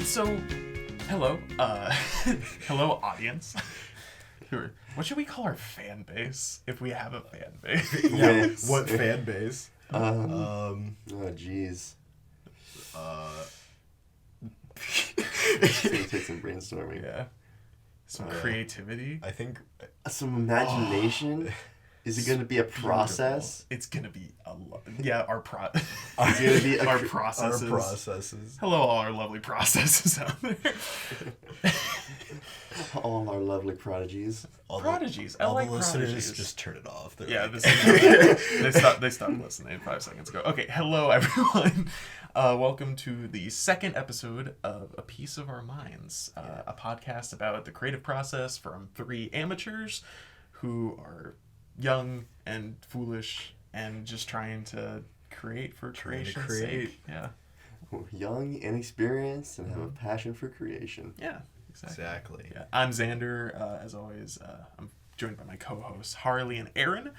So, hello, hello, audience. What should we call our fan base if we have a fan base? Yeah, what fan base? Oh, jeez. It's gonna take some brainstorming. Yeah. Some creativity. I think Some imagination. Is it going to be a process? Beautiful. It's gonna be a lot. Yeah, our Is it going to be our processes. our processes. Hello, all our lovely processes out there. All our lovely prodigies. Prodigies. I All like the listeners prodigies. just turn it off. They're Yeah, like, they stopped listening 5 seconds ago. Okay, hello everyone. Welcome to the second episode of A Piece of Our Minds, a podcast about the creative process from 3 amateurs who are young and foolish and just trying to create for creation's sake. Yeah. Young, inexperienced, and have a passion for creation. Yeah, exactly. Yeah. I'm Zander. As always, I'm joined by my co-hosts Harley and Aaron.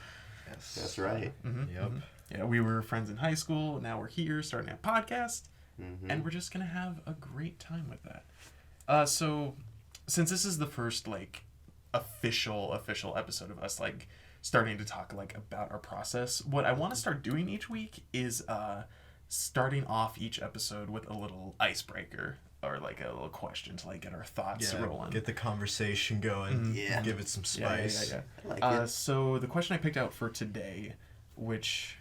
Yes. That's right. Yep. Yeah, we were friends in high school. Now we're here starting a podcast, and we're just gonna have a great time with that. So, since this is the first official episode of us starting to talk about our process, what I want to start doing each week is starting off each episode with a little icebreaker or a little question to get our thoughts rolling. Get the conversation going. Yeah. Give it some spice. Yeah. I like it. So the question I picked out for today, which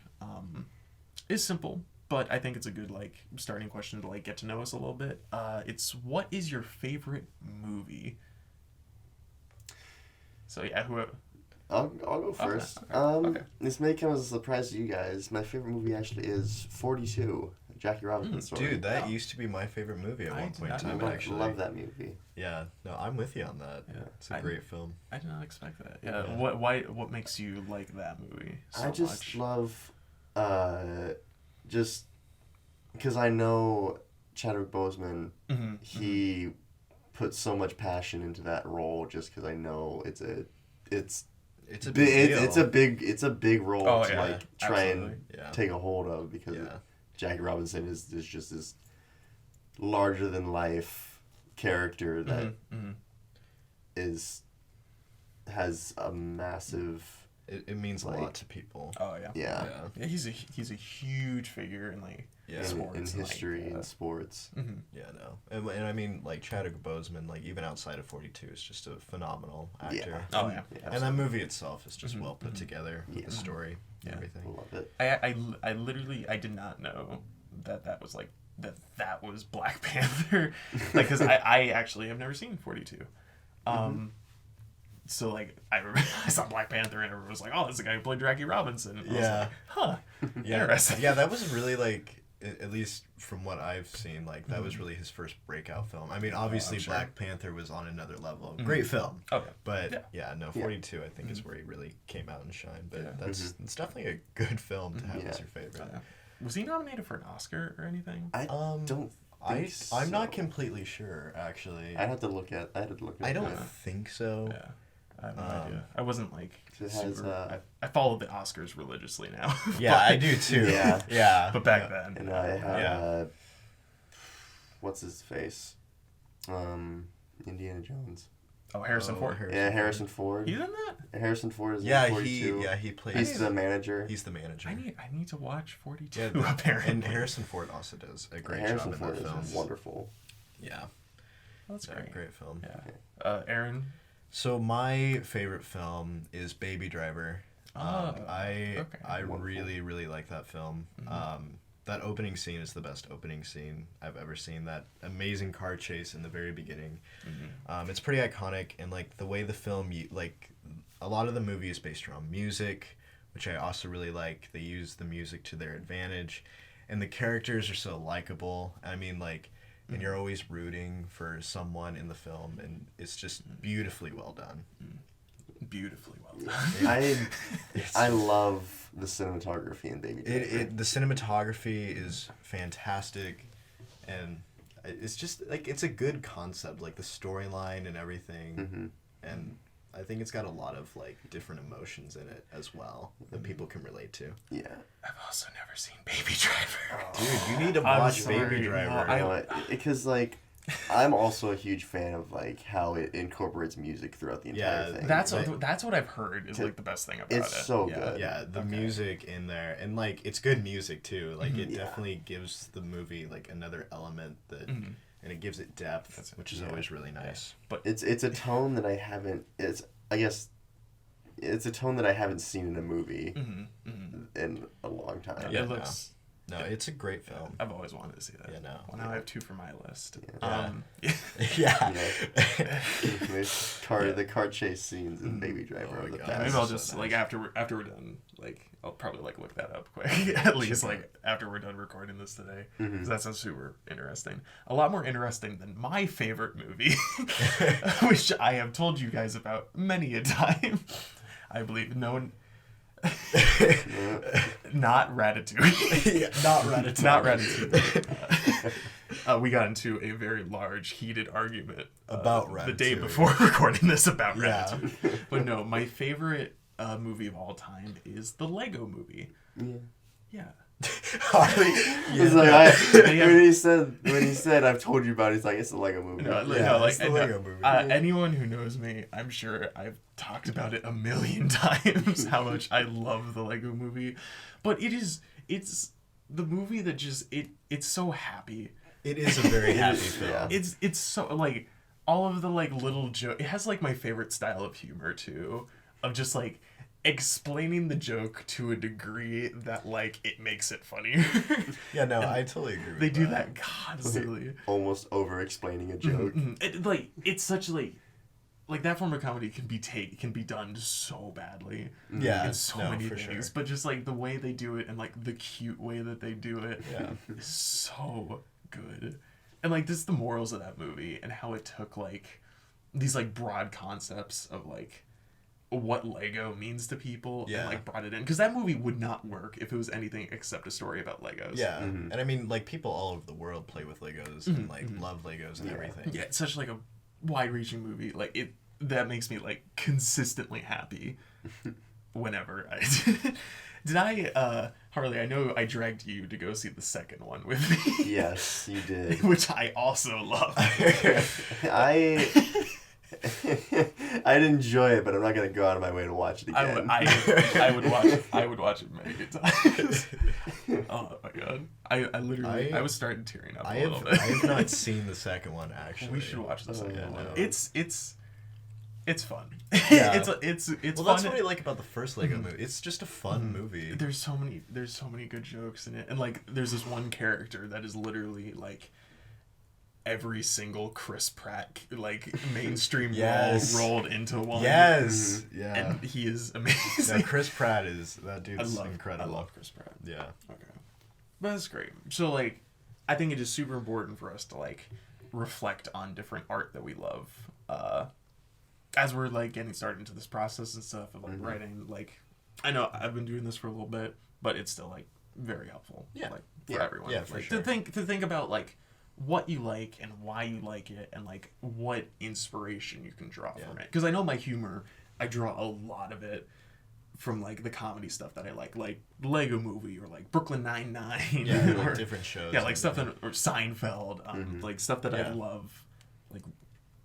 is simple, but I think it's a good starting question to get to know us a little bit. It's, what is your favorite movie? So yeah, whoever. I'll go first. Okay. This may come as a surprise to you guys. My favorite movie actually is 42, Jackie Robinson story. Dude, that used to be my favorite movie at one point in time, I actually. love that movie. Yeah, no, I'm with you on that. Yeah. It's a great film. I did not expect that. Yeah. What makes you like that movie so much? I just love, just because I know Chadwick Boseman, he put so much passion into that role just because I know it's a big role to try and take a hold of, because Jackie Robinson is just this larger than life character that has a massive. It means a lot to people. Oh yeah. Yeah. He's a huge figure in sports in history and sports. Yeah, no, and I mean Chadwick Boseman, even outside of 42, is just a phenomenal actor. Yeah. Oh yeah. And that movie itself is just well put together with the story and everything. I love it. I literally did not know that was that was Black Panther, because I actually have never seen 42. So I remember I saw Black Panther and everyone was like, "Oh, that's the guy who played Jackie Robinson." And I was like, huh. Interesting. Yeah, that was really at least from what I've seen, that was really his first breakout film. I mean, obviously Black Panther was on another level. Great film. Okay. But 42 I think is where he really came out and shined. But it's definitely a good film to have as your favorite. Was he nominated for an Oscar or anything? I don't. I'm not completely sure, actually. I had to look at. I don't think so. Yeah. I have no idea. I wasn't It has, I follow the Oscars religiously now. Yeah, I do too. Yeah. But back then. And I had what's his face? Indiana Jones. Oh, Harrison Ford. Harrison Ford. He's in that? Harrison Ford is in 42. He plays. He's the manager. He's the manager. I need to watch 42. Yeah, apparently. And Harrison Ford also does a great job in that film. Is wonderful. Yeah. That's great. Great film. Yeah. Aaron? So my favorite film is Baby Driver. I really, really like that film. That opening scene is the best opening scene I've ever seen. That amazing car chase in the very beginning. It's pretty iconic, and the way the film, a lot of the movie is based around music, which I also really like. They use the music to their advantage, and the characters are so likable. I mean, and you're always rooting for someone in the film, and it's just beautifully well done. Beautifully well done. I love the cinematography in Baby Driver. The cinematography is fantastic, and it's just it's a good concept, the storyline and everything, and I think it's got a lot of different emotions in it as well that people can relate to. Yeah. I've also never seen Baby Driver. Dude, you need to watch Baby Driver. Because I'm also a huge fan of like how it incorporates music throughout the entire thing. That's what I've heard is like the best thing about it. It's so good. Yeah, the music in there, and like it's good music too. Like it definitely gives the movie like another element that, and it gives it depth, which is always really nice. But it's a tone that I haven't. I guess it's a tone that I haven't seen in a movie in a long time. It looks. No, it's a great film. I've always wanted to see that. Yeah, no. Well, now I have 2 for my list. The car chase scenes in Baby Driver are the best. Maybe I'll just like after we're done, like I'll probably like look that up quick at least like after we're done recording this today, because that sounds super interesting. A lot more interesting than my favorite movie, which I have told you guys about many a time. I believe not Ratatouille. Not Ratatouille. Not Ratatouille. We got into a very large, heated argument about Ratatouille the day before recording this about Ratatouille. But no, my favorite movie of all time is the Lego Movie. Yeah. Harley, when he said I've told you about it, he's like, it's a Lego movie. It's the Lego movie. Anyone who knows me, I'm sure I've talked about it a million times how much I love the Lego Movie. But it's the movie that just it's so happy. It is a very happy film. It's so like all of the like little joke. It has like my favorite style of humor too, of just like explaining the joke to a degree that like it makes it funnier. I totally agree with they do that constantly, almost over explaining a joke. It's such like that form of comedy can be done so badly in so many things, but just like the way they do it and like the cute way that they do it is so good. And like this is the morals of that movie and how it took like these like broad concepts of like what Lego means to people and like brought it in, because that movie would not work if it was anything except a story about Legos. And I mean like people all over the world play with Legos and like love Legos and everything. It's such like a wide-reaching movie. Like that makes me like consistently happy whenever I did I Harley, I know I dragged you to go see the second one with me. Yes, you did. Which I also love. I'd enjoy it, but I'm not gonna go out of my way to watch it again. I would watch it many good times. Oh my god! I literally was starting tearing up a little bit. I have not seen the second one actually. We should watch the second one. No. It's fun. Yeah. it's well, fun. that's what I like about the first Lego movie. It's just a fun movie. There's so many good jokes in it, and like there's this one character that is literally like every single Chris Pratt like mainstream role rolled into one. Yes. And he is amazing. Chris Pratt that dude's incredible. I love Chris Pratt. Yeah. Okay. But that's great. So like I think it is super important for us to like reflect on different art that we love. As we're like getting started into this process and stuff of like writing, like I know I've been doing this for a little bit, but it's still like very helpful. Like for everyone. Yeah, for sure. To think about like what you like and why you like it and like what inspiration you can draw from it. Because I know my humor, I draw a lot of it from like the comedy stuff that I like Lego Movie or like Brooklyn Nine-Nine. Or like different shows. Yeah, like stuff that, or Seinfeld, like stuff that I love like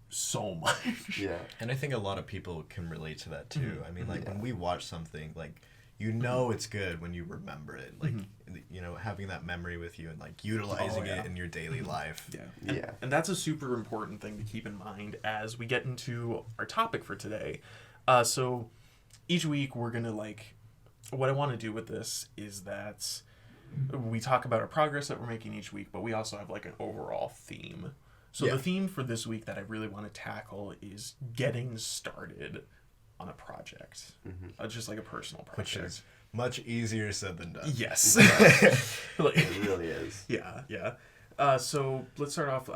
so much. Yeah. And I think a lot of people can relate to that too. I mean, like when we watch something, like you know it's good when you remember it, like you know, having that memory with you and like utilizing it in your daily life. And that's a super important thing to keep in mind as we get into our topic for today. So each week we're gonna like, what I want to do with this is that we talk about our progress that we're making each week, but we also have like an overall theme. So the theme for this week that I really want to tackle is getting started on a project, just like a personal project. Which is much easier said than done. Yes. It really is. Yeah. So let's start off,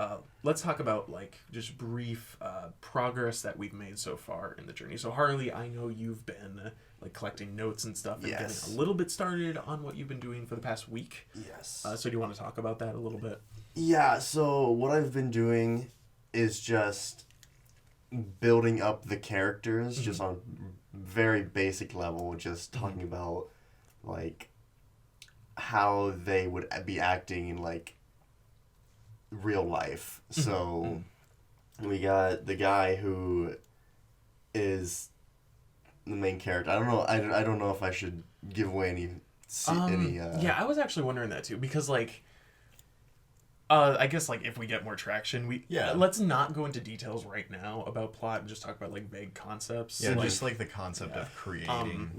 let's talk about like just brief progress that we've made so far in the journey. So Harley, I know you've been like collecting notes and stuff and getting a little bit started on what you've been doing for the past week. Yes. So do you want to talk about that a little bit? Yeah, so what I've been doing is just building up the characters just on very basic level, just talking about like how they would be acting in like real life. So we got the guy who is the main character. I don't know. I don't know if I should give away any. Yeah, I was actually wondering that too, because like, I guess like if we get more traction, let's not go into details right now about plot and just talk about like vague concepts. Yeah, just like the concept of creating.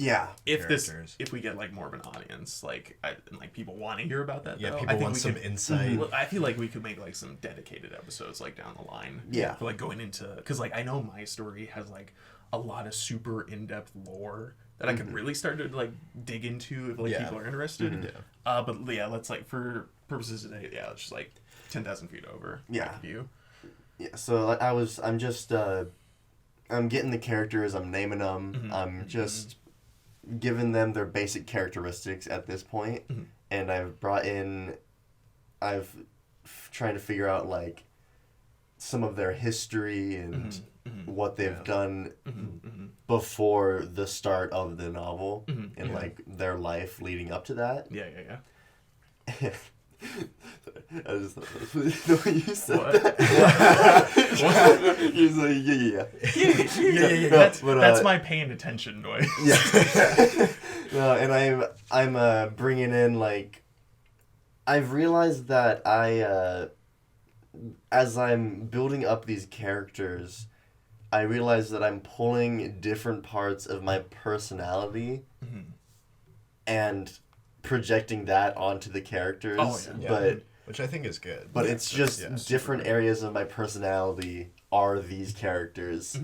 If we get like more of an audience, like like people want to hear about that. Yeah, people want some insight. I feel like we could make like some dedicated episodes like down the line. Yeah, for like going into, because like I know my story has like a lot of super in-depth lore that I could really start to like dig into if like people are interested. But yeah, let's like for purposes today, let's just like 10,000 feet over. View. Yeah. So I'm just I'm getting the characters. I'm naming them. I'm just giving them their basic characteristics at this point, and I've trying to figure out like some of their history and what they've done before the start of the novel and like their life leading up to that. Yeah. I just thought that was the way you said that. He was like, yeah. That's my paying attention noise. Yeah. No, and I'm bringing in like, I've realized that as I'm building up these characters, I realize that I'm pulling different parts of my personality and projecting that onto the characters. But which I think is good. But it's just different areas of my personality are these characters.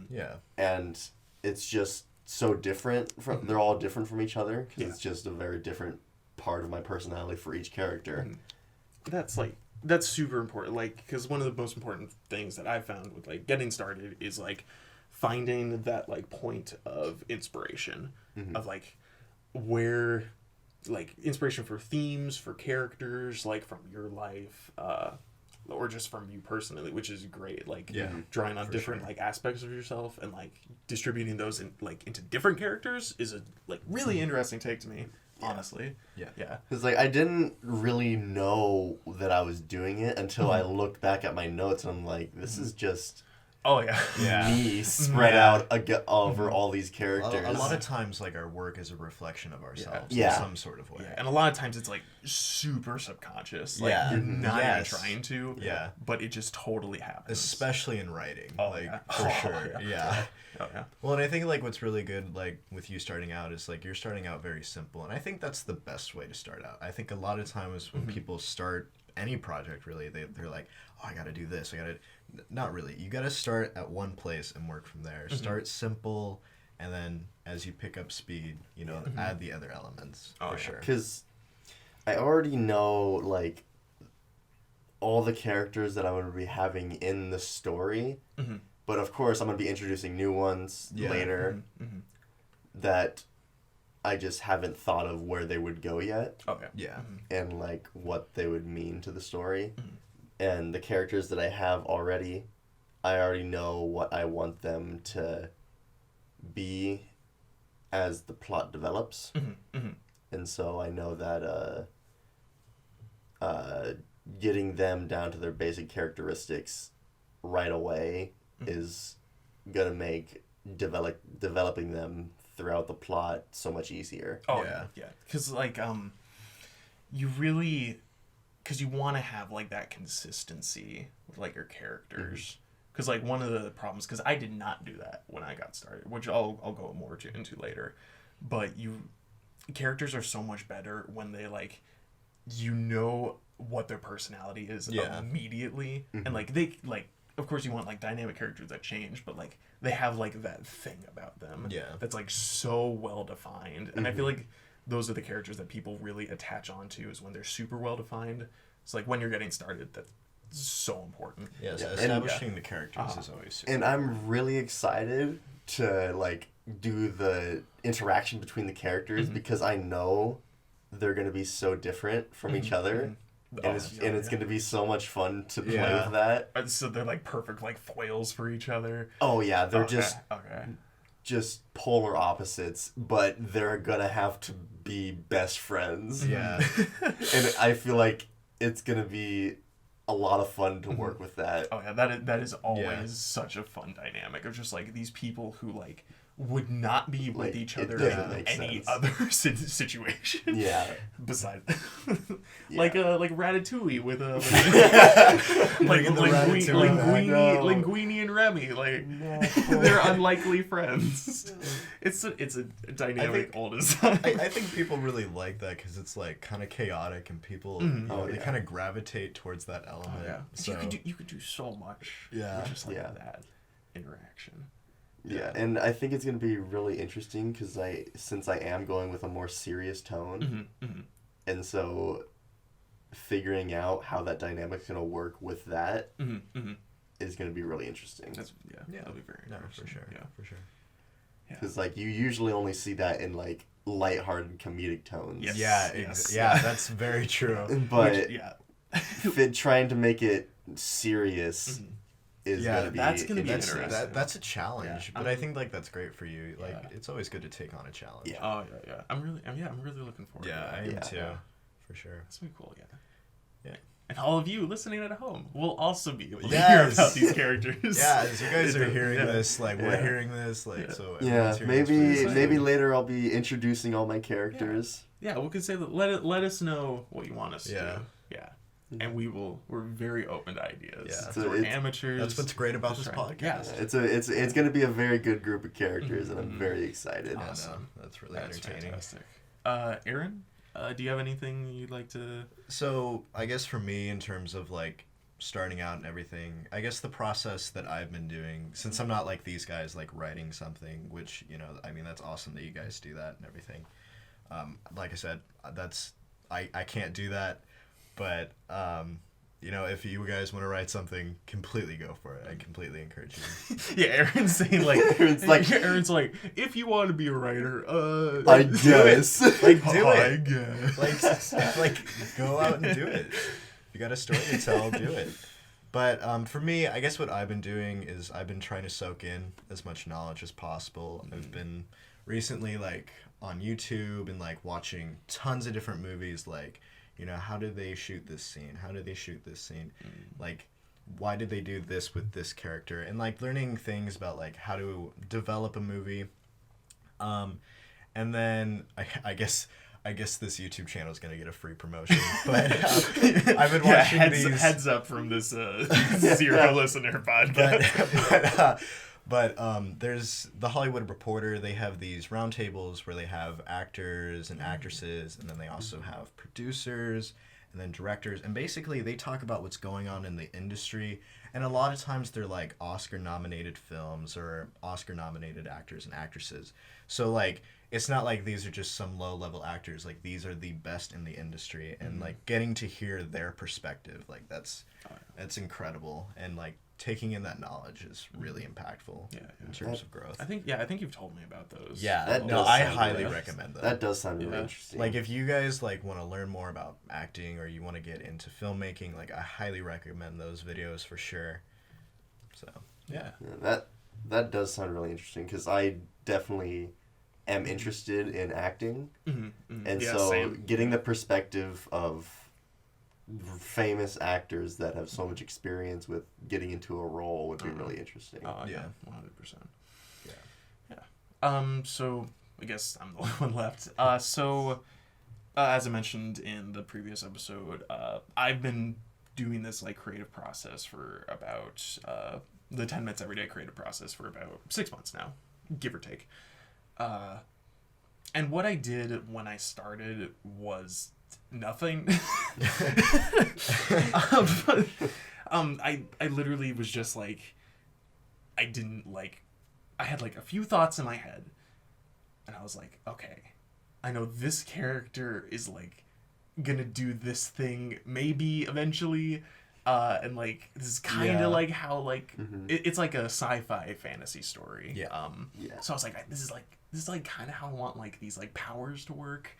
Yeah. And it's just so different from they're all different from each other because it's just a very different part of my personality for each character. That's super important, like, because one of the most important things that I've found with like getting started is like finding that like point of inspiration of like where like inspiration for themes, for characters, like from your life, or just from you personally, which is great. Like drawing on different like aspects of yourself and like distributing those in like into different characters is a like really interesting take to me. Honestly. Yeah. Because, like, I didn't really know that I was doing it until I looked back at my notes and I'm like, this is just me spread out over all these characters. A lot of times, like, our work is a reflection of ourselves in some sort of way. Yeah. And a lot of times it's, like, super subconscious. Like, you're not even trying to. Yeah. But it just totally happens. Especially in writing. For sure. Yeah. Well, and I think, like, what's really good, like, with you starting out is, like, you're starting out very simple. And I think that's the best way to start out. I think a lot of times when people start any project, really, they're like, oh, I got to do this. Not really. You got to start at one place and work from there. Start simple, and then as you pick up speed, add the other elements. For sure. Because I already know, like, all the characters that I'm going to be having in the story. But of course, I'm going to be introducing new ones later that I just haven't thought of where they would go yet. Okay. Yeah. And, like, what they would mean to the story. And the characters that I have already, I already know what I want them to be as the plot develops. And so I know that getting them down to their basic characteristics right away is going to make developing them throughout the plot so much easier. Oh, yeah. Because, like, you really... Because you want to have, like, that consistency with, like, your characters. Because, like, one of the problems... Because I did not do that when I got started, which I'll go more into later. But characters are so much better when they, like... You know what their personality is immediately. And, like, they... like. Of course, you want, like, dynamic characters that change, but, like, they have, like, that thing about them that's, like, so well-defined. And I feel like those are the characters that people really attach onto is when they're super well-defined. It's, like, when you're getting started, that's so important. Yeah, so establishing the characters is always super And I'm really excited to, like, do the interaction between the characters because I know they're going to be so different from each other. And it's going to be so much fun to play with that. So they're like perfect like foils for each other. Oh yeah, they're just polar opposites, but they're going to have to be best friends. Yeah. And I feel like it's going to be a lot of fun to work with that. Oh yeah, that is always such a fun dynamic of just like these people who like would not be with each other in any other situation. Yeah. Besides, like Ratatouille with Linguini and Remy, like they're unlikely friends. It's a dynamic old design. I think people really like that because it's like kind of chaotic and people they kind of gravitate towards that element. Oh, yeah. So You could do so much. Yeah. With just like that interaction. Yeah, and I think it's going to be really interesting because since I am going with a more serious tone, and so figuring out how that dynamic's going to work with that is going to be really interesting. That'll be very interesting. For sure. Yeah, for sure. Because like you usually only see that in like lighthearted comedic tones. Yes. Yeah, that's very true. But trying to make it serious. Is gonna be interesting. That's a challenge, but I think like that's great for you. Like it's always good to take on a challenge. Yeah. Oh yeah. I'm really looking forward to that. I am too. For sure. That's gonna be cool. Yeah. And all of you listening at home will also be able to hear about these characters. Yeah, as you guys are hearing this, like we're hearing this, like so. Maybe later I'll be introducing all my characters. Yeah, we could say that. Let us know what you want us to do. Yeah. And we're very open to ideas. Yeah. So we're amateurs. That's what's great about this podcast. Yeah. It's going to be a very good group of characters, and I'm very excited. Awesome. That's really entertaining. Fantastic. Aaron, do you have anything you'd like to? So I guess for me, in terms of like starting out and everything, I guess the process that I've been doing, since I'm not like these guys like writing something, which I mean that's awesome that you guys do that and everything. Like I said, I can't do that. But, if you guys want to write something, completely go for it. I completely encourage you. Yeah, Aaron's saying Aaron's like, if you want to be a writer, I guess. Like, do it. Like, go out and do it. If you got a story to tell, do it. But for me, I guess what I've been doing is I've been trying to soak in as much knowledge as possible. I've been recently, like, on YouTube and, like, watching tons of different movies, like, how did they shoot this scene? How did they shoot this scene? Like, why did they do this with this character? And, like, learning things about, like, how to develop a movie. And then I guess this YouTube channel is going to get a free promotion. But I've been watching these... Heads up from this zero listener podcast. But there's the Hollywood Reporter. They have these roundtables where they have actors and actresses, and then they also have producers and then directors. And basically, they talk about what's going on in the industry. And a lot of times, they're like Oscar-nominated films or Oscar-nominated actors and actresses. So, like, it's not like these are just some low-level actors. Like, these are the best in the industry. And, like, getting to hear their perspective, like, that's incredible. And, like, taking in that knowledge is really impactful in terms of growth. I think you've told me about those. Yeah, I highly recommend them. That does sound really interesting. Like if you guys like want to learn more about acting or you want to get into filmmaking, like I highly recommend those videos for sure. So that does sound really interesting because I definitely am interested in acting, and getting the perspective of famous actors that have so much experience with getting into a role would be really interesting. 100%. Yeah. So I guess I'm the only one left. As I mentioned in the previous episode, I've been doing this like creative process for about the 10 minutes every day creative process for about 6 months now, give or take. And what I did when I started was nothing. I literally was just like, I had like a few thoughts in my head, and I was like, okay, I know this character is like gonna do this thing maybe eventually, and like this is kind of like how like it's like a sci-fi fantasy story. So I was like, this is like kind of how I want like these like powers to work.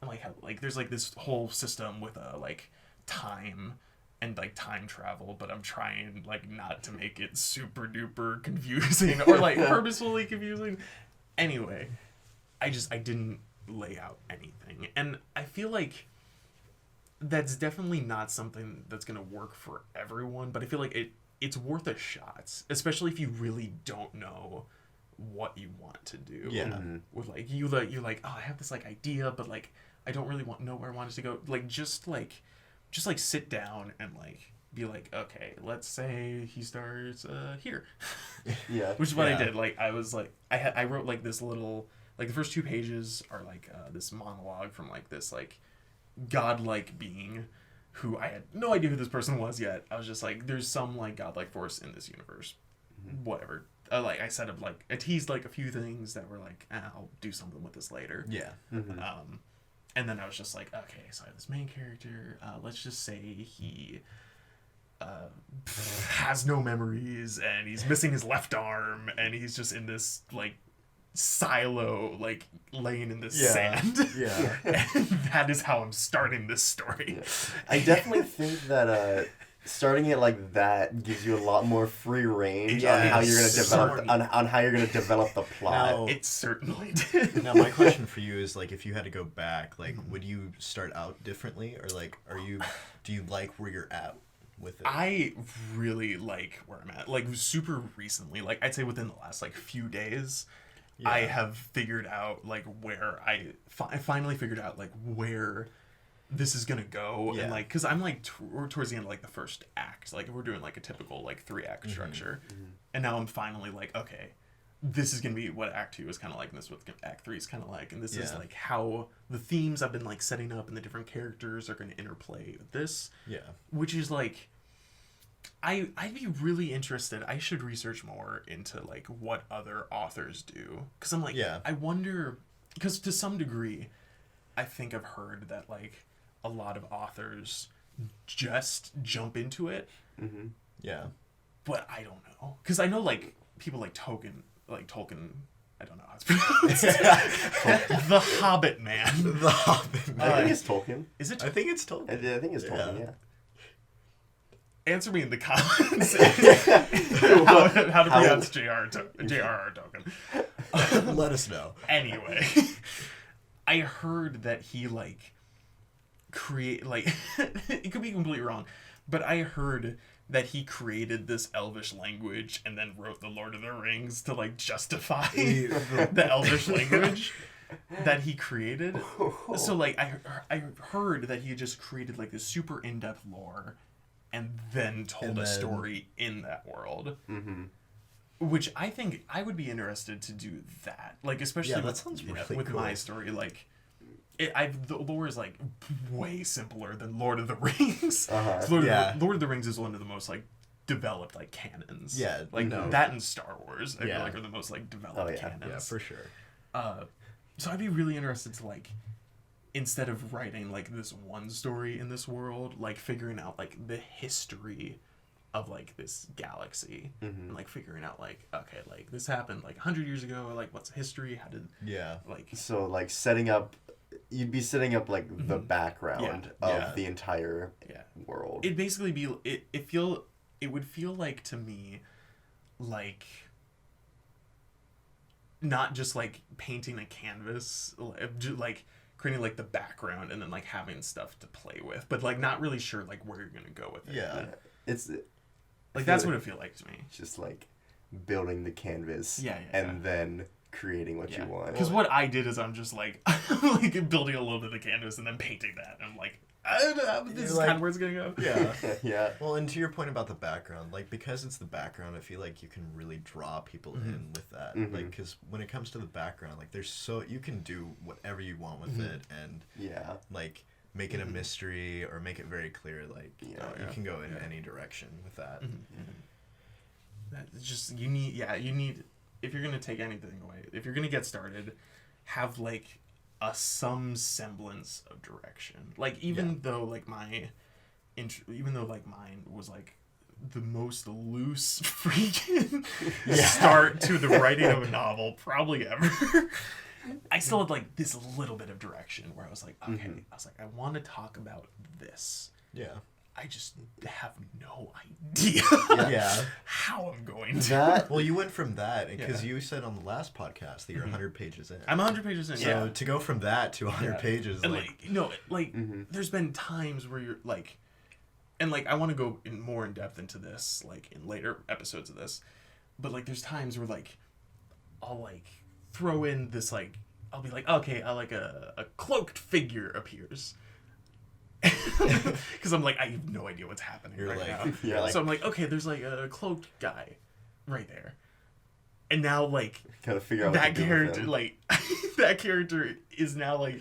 And like how like there's like this whole system with like time and like time travel, but I'm trying like not to make it super duper confusing or like purposefully confusing. Anyway, I didn't lay out anything, and I feel like that's definitely not something that's gonna work for everyone, but I feel like it's worth a shot, especially if you really don't know what you want to do. Yeah. Mm-hmm. With like you're like, oh, I have this like idea, but like I don't really know where I want it to go. Like just sit down and like be like, okay, let's say he starts here. Yeah. Which is what I did. Like I was like I wrote like this little, like the first 2 pages are like this monologue from like this like godlike being who I had no idea who this person was yet. I was just like, there's some like godlike force in this universe. Mm-hmm. Whatever. Like I set up like I teased like a few things that were like, I'll do something with this later. Yeah. Mm-hmm. And then I was just like, okay, so I have this main character. Let's just say he has no memories and he's missing his left arm and he's just in this like silo, like laying in the sand. Yeah. And that is how I'm starting this story. Yeah. I definitely think that starting it like that gives you a lot more free range on how you're gonna develop the plot. Now, it certainly did. Now my question for you is like, if you had to go back, like, would you start out differently, or like, do you like where you're at with it? I really like where I'm at. Like super recently, like I'd say within the last like few days, I have figured out like where I finally figured out like where this is gonna go. And like, because I'm like towards the end of like the first act, like we're doing like a typical like 3-act structure, and now I'm finally like, okay, this is gonna be what Act 2 is kind of like, and this is what Act 3 is kind of like, and this is like how the themes I've been like setting up and the different characters are gonna interplay with this. Yeah, which is like, I'd be really interested. I should research more into like what other authors do, because I'm like, I wonder, because to some degree, I think I've heard that like a lot of authors just jump into it. Mm-hmm. Yeah, but I don't know, because I know like people like Tolkien. I don't know how it's pronounced. The Hobbit man. The Hobbit man. I think it's Tolkien. Is it? I think it's Tolkien. I think it's Tolkien. Yeah. Answer me in the comments how to pronounce J.R.R. Tolkien. Let us know. Anyway, I heard that he like it could be completely wrong, but I heard that he created this Elvish language and then wrote the Lord of the Rings to like justify the Elvish language that he created. So like I heard that he just created like this super in-depth lore and then told a story in that world. Mm-hmm. Which I think I would be interested to do that. Like especially that sounds really with cool. my story, like the lore is like way simpler than Lord of the Rings. Uh-huh. Lord of the Rings is one of the most like developed like canons. Yeah, like that and Star Wars I feel like are the most like developed canons. Yeah, for sure. So I'd be really interested to like, instead of writing like this one story in this world, like figuring out like the history of like this galaxy, and like figuring out like, okay, like this happened like 100 years ago, like what's history, how did like, so like you'd be setting up like the background of the entire world. It'd basically be it would feel like to me like not just like painting a canvas, like creating like the background and then like having stuff to play with, but like not really sure like where you're gonna go with it. Yeah, it's like that's what it feels like to me. It's just like building the canvas, and then creating what you want. Because what I did is I'm just like like building a little bit of the canvas and then painting that, and I'm like, I don't know, this is kind of where it's gonna go. Yeah. Yeah. Well, and to your point about the background, like because it's the background, I feel like you can really draw people in with that. Like because when it comes to the background, like you can do whatever you want with it, and like make it a mystery or make it very clear. Like you can go in any direction with that. That's just you need if you're gonna take anything away, if you're gonna get started, have like some semblance of direction. Like even though like mine was like the most loose freaking start to the writing of a novel probably ever, I still had like this little bit of direction where I was like, okay, I was like, I want to talk about this. Yeah. I just have no idea how I'm going to. That Well, you went from that because you said on the last podcast that you're 100 pages in. I'm 100 pages in. So to go from that to 100 pages, and there's been times where you're like, and like I want to go more in depth into this like in later episodes of this, but like there's times where like I'll like throw in this like I'll be like, okay, I like a cloaked figure appears. Because I'm like, I have no idea what's happening now. So I'm like, okay, there's like a cloaked guy right there. And now like gotta figure out that character like that character is now like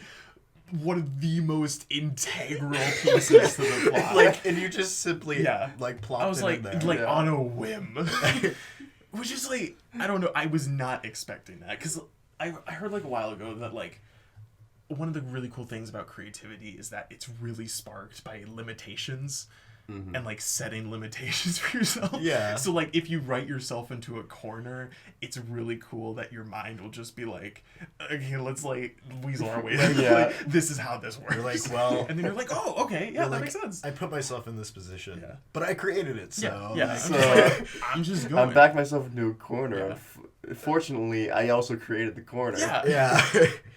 one of the most integral pieces to the plot. like, and you just simply like plopped I was like, in there. on a whim. Which is like, I don't know, I was not expecting that. Because I heard like a while ago that like one of the really cool things about creativity is that it's really sparked by limitations and like setting limitations for yourself. Yeah. So like if you write yourself into a corner, it's really cool that your mind will just be like, okay, let's like weasel our way. Like, this is how this works. You're like, well, and then you're like, oh, okay, yeah, that makes sense. I put myself in this position, but I created it, so I'm just going. I'm backed myself into a corner. Fortunately, I also created the corner.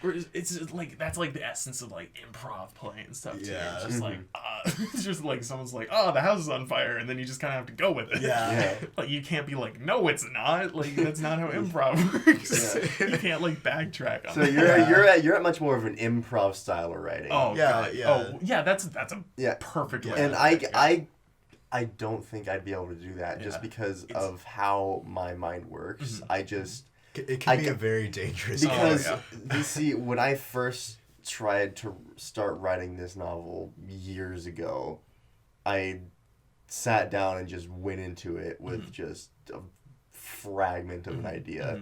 It's like that's like the essence of like improv play and stuff too. It's just like it's just like someone's like, oh, the house is on fire, and then you just kind of have to go with it. Like you can't be like, no, it's not. Like that's not how improv works. You can't like backtrack on. So you're at much more of an improv style of writing. That's a perfect way. And I don't think I'd be able to do that just because of how my mind works. I just it can be a very dangerous because you see, when I first tried to start writing this novel years ago, I sat down and just went into it with just a fragment of an idea,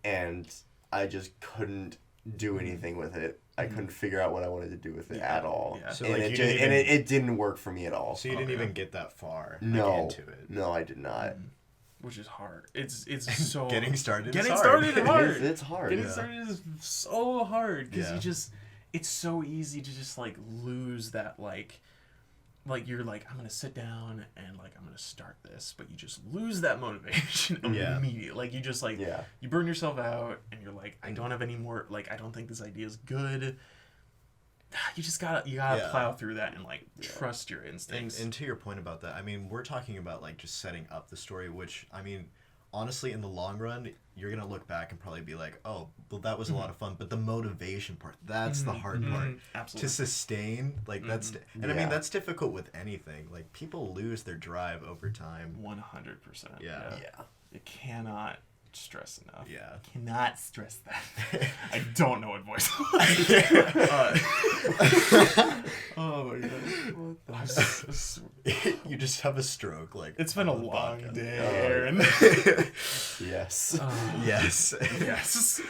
and I just couldn't do anything with it. I couldn't figure out what I wanted to do with it at all. So and like it didn't work for me at all. So you didn't even get that far into it. No, I did not. Which is hard. It's so getting started. It's hard. It's hard. Getting started is so hard because it's so easy to just like lose that like you're like, I'm gonna sit down and like I'm gonna start this, but you just lose that motivation immediately. Like you just like you burn yourself out and you're like, I don't have any more, like I don't think this idea is good. You just gotta plow through that and like trust your instincts. And to your point about that, I mean, we're talking about like just setting up the story, which I mean, honestly, in the long run, you're gonna look back and probably be like, oh, well, that was a lot of fun. But the motivation part—that's the hard part. Absolutely. To sustain, like that's, and I mean, that's difficult with anything. Like people lose their drive over time. 100%. Yeah. You cannot stress enough. Yeah. Cannot stress that. I don't know what voice. Oh my god. You just have a stroke. Like it's been a long day, Aaron. Yes. Yes. Yes.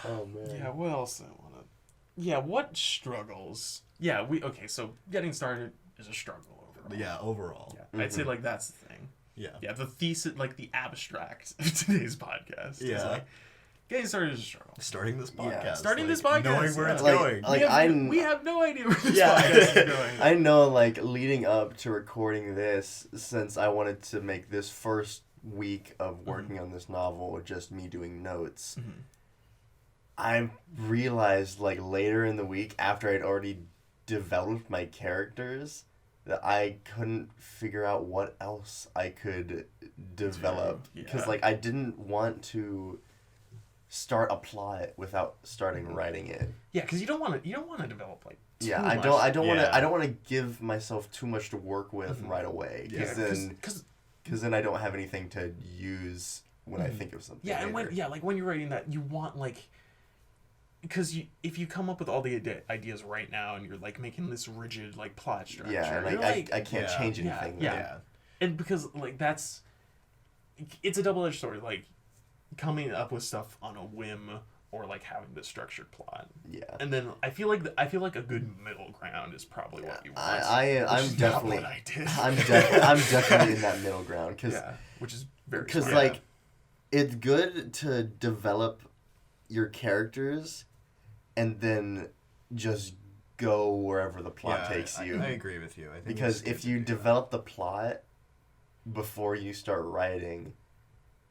Oh man. Yeah. What else I wanna? Yeah. What struggles? Yeah. So getting started is a struggle overall. Yeah. Overall. Yeah. I'd say like that's the thing. Yeah. Yeah. The thesis, like the abstract of today's podcast. Yeah. Is like, getting started is a struggle. Starting this podcast. Yeah. Starting this podcast. Knowing where it's Like, going. Like we have no idea where this podcast is going. I know, like, leading up to recording this, since I wanted to make this first week of working on this novel just me doing notes, I realized, like, later in the week, after I'd already developed my characters, that I couldn't figure out what else I could develop. Because, like, I didn't want to start a plot without starting writing it. Yeah, because you don't want to develop like too I much. don't want to give myself too much to work with right away. Because then I don't have anything to use when I think of something. Yeah, later. and when you're writing that, you want like, because if you come up with all the ideas right now and you're like making this rigid like plot structure, and I can't change anything. Yeah. And because like it's a double-edged sword. Like coming up with stuff on a whim or like having the structured plot. Yeah. And then I feel like a good middle ground is probably what you want. I'm definitely what I did. I'm definitely in that middle ground which is very because like it's good to develop your characters and then just go wherever the plot takes you. I agree with you. I think because if you develop the plot before you start writing,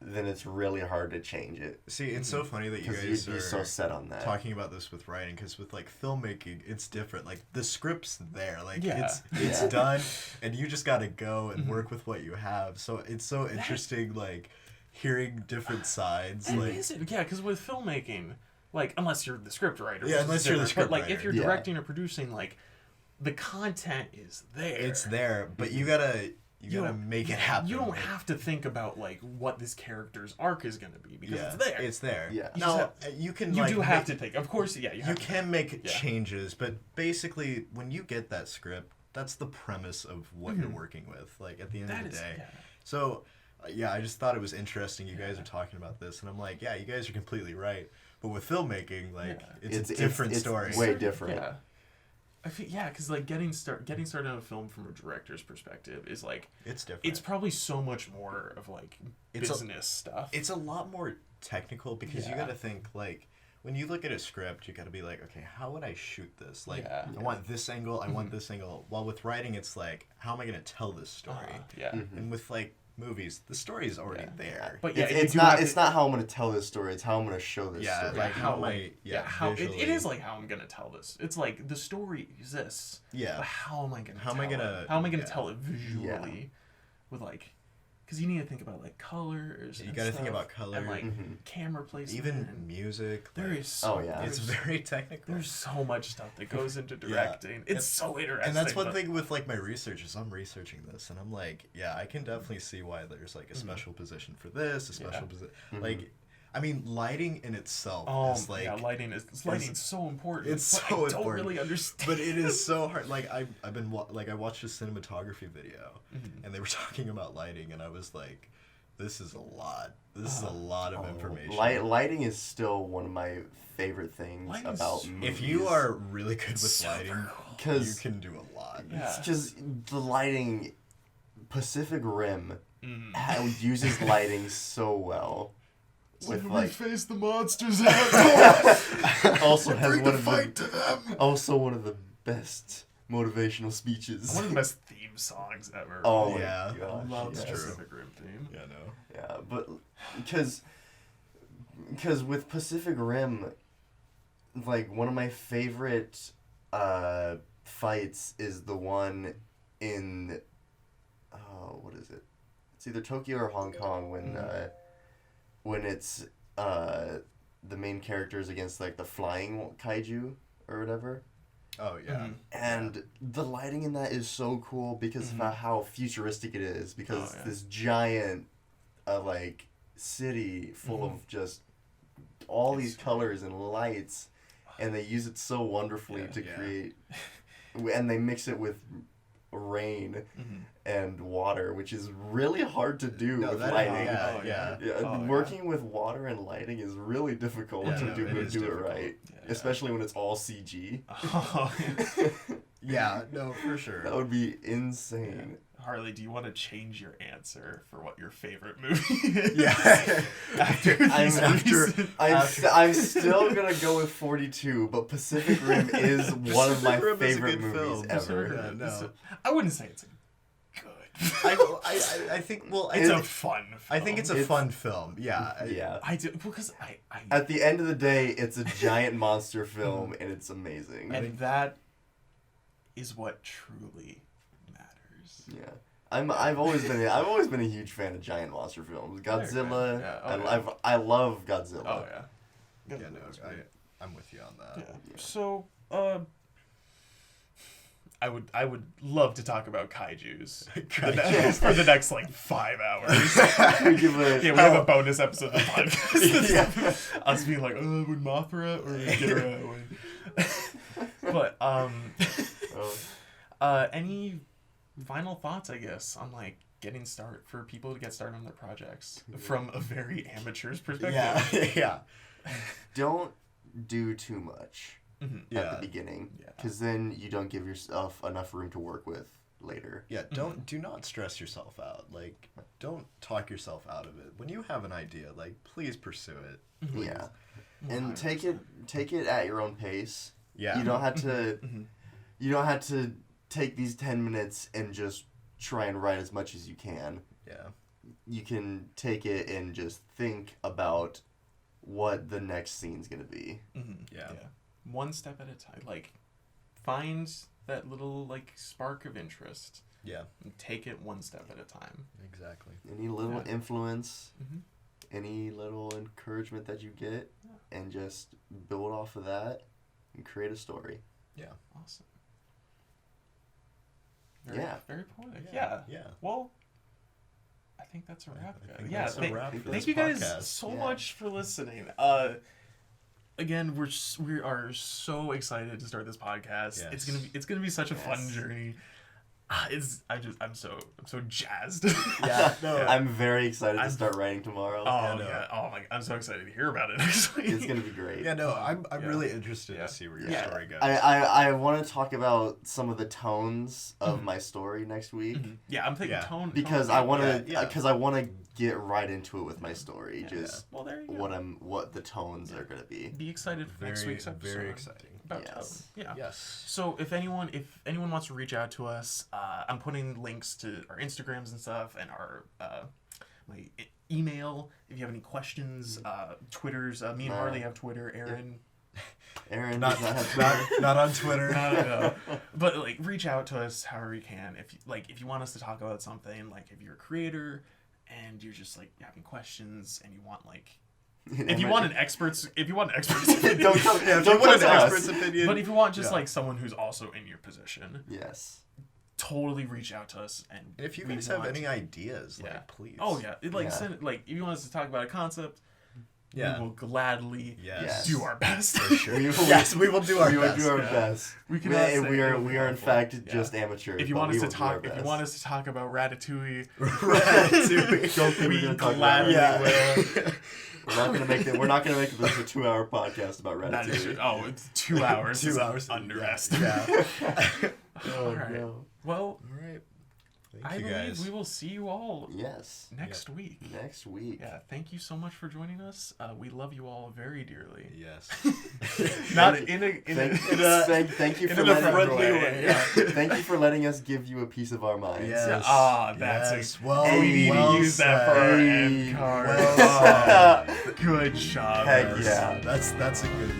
then it's really hard to change it. See, it's so funny that you guys you'd be so set on that. Talking about this with writing, because with like filmmaking, it's different. Like the script's there, like it's done, and you just gotta go and work with what you have. So it's so interesting, like hearing different sides. Because with filmmaking, like unless you're the script writer, unless you're the script writer, writer. like if you're directing or producing, like the content is there. It's there, but you gotta make it happen. You don't have to think about like what this character's arc is gonna be because it's there. It's there. Yeah. You can. You do have to think. Of course, you can make changes, but basically, when you get that script, that's the premise of what you're working with. Like at the end of the day. So, I just thought it was interesting. You guys are talking about this, and I'm like, you guys are completely right. But with filmmaking, like it's a different story. It's way different. Yeah. I feel because like getting started on a film from a director's perspective is like it's different. It's probably so much more of like business stuff. It's a lot more technical because you got to think like when you look at a script, you got to be like, okay, how would I shoot this? Like I want this angle, I want this angle. While with writing, it's like, how am I going to tell this story? And with like movies, the story is already there. But it's not how I'm going to tell this story. It's how I'm going to show this story. Like how am I? It is like how I'm going to tell this. It's like the story exists. Yeah. But how am I going to tell it visually? With like, because you need to think about like colors. You got to think about color and like camera placement, even music. There is it's very technical. There's so much stuff that goes into directing. It's so interesting. And that's one thing with like my research is I'm researching this and I'm like, I can definitely see why there's like a special position for this, a special position. Like, I mean, lighting in itself is like lighting's so important. It's so important. I don't really understand, but it is so hard. Like I watched a cinematography video, and they were talking about lighting, and I was like, this is a lot. This is a lot of information. Lighting is still one of my favorite things about movies. If you are really good with lighting, you can do a lot. It's just the lighting. Pacific Rim uses lighting so well. With we face the monsters out. Also has one of the best motivational speeches. One of the best theme songs ever. Oh yeah, I love the Pacific Rim theme. Yeah, no. Yeah, but because with Pacific Rim, like one of my favorite fights is the one in what is it? It's either Tokyo or Hong Kong when it's the main characters against like the flying kaiju or whatever. Oh yeah. And the lighting in that is so cool because of how futuristic it is. Because this giant like city full of just all these colors and lights, and they use it so wonderfully to create, and they mix it with rain and water, which is really hard to do with lighting. Working with water and lighting is really difficult to do it right, especially when it's all CG. Yeah, no, for sure. That would be insane. Harley, do you want to change your answer for what your favorite movie is? Yeah. I'm still gonna go with 42, but Pacific Rim is one of my favorite movies ever. No. I wouldn't say it's good. I think it's a fun film. I think it's a fun film. Yeah. I do because I at the end of the day, it's a giant monster film and it's amazing. And that is what truly matters. Yeah. I've always been a huge fan of giant monster films. Godzilla. I love Godzilla. Oh yeah. Yeah, no, I'm with you on that. Yeah. So, I would love to talk about kaijus for the next like 5 hours. We have a bonus episode of the podcast. Us being like, would Mothra or Ghidorah win? But any final thoughts, I guess, on like getting started for people to get started on their projects from a very amateur's perspective? Yeah. Don't do too much at the beginning, because then you don't give yourself enough room to work with later. Yeah, do not stress yourself out. Like, don't talk yourself out of it. When you have an idea, like, please pursue it. Please. Yeah, and take it at your own pace. Yeah, you don't have to. You don't have to take these 10 minutes and just try and write as much as you can. Yeah. You can take it and just think about what the next scene's gonna be. Mm-hmm. Yeah. One step at a time. Like, find that little like spark of interest. Yeah. And take it one step at a time. Exactly. Any little influence, Mm-hmm. any little encouragement that you get, and just build off of that and create a story. Yeah. Awesome. Very poetic. Yeah. Well, I think that's a wrap, guys. That's a wrap for thank this you guys podcast. so much for listening. Again, we are so excited to start this podcast. Yes. It's gonna be such a fun journey. I'm so jazzed. Yeah, no. I'm very excited to start writing tomorrow. Oh my! I'm so excited to hear about it next week. It's gonna be great. Yeah, no, I'm really interested to see where your story goes. I want to talk about some of the tones of my story next week. Mm-hmm. Yeah, I'm thinking tone because I want to get right into it with my story. Well, there you go. What the tones are gonna be. Be excited for next week's episode. Very exciting. Yes. Yeah. Yes. So if anyone wants to reach out to us, I'm putting links to our Instagrams and stuff, and our my email. If you have any questions, Twitter's. Me and Harley have Twitter. Aaron not on Twitter. No. But like, reach out to us however you can. If you want us to talk about something, like if you're a creator and you're just like having questions and you want like. If you want an expert's opinion. Don't come to us. Opinion. But if you want just like someone who's also in your position, yes, totally reach out to us. And if you guys have any ideas, like please. Oh yeah, send it. Like if you want us to talk about a concept, we will gladly do our best. For sure. Yes, we will do our best. We will do our best. We are in fact just amateurs. If you want us to talk about Ratatouille, we gladly will. We're not gonna make this a 2-hour podcast about Ratatouille. It's 2 hours. 2 hours underestimate. Yeah. All right. No. Well. All right. I believe we will see you all next week. Next week. Yeah, thank you so much for joining us. We love you all very dearly. Yes. Not thank you for friendly way. Yeah. Thank you for letting us give you a piece of our minds. Yes. We need to use that for our end card. Good job. Heck yeah. That's a good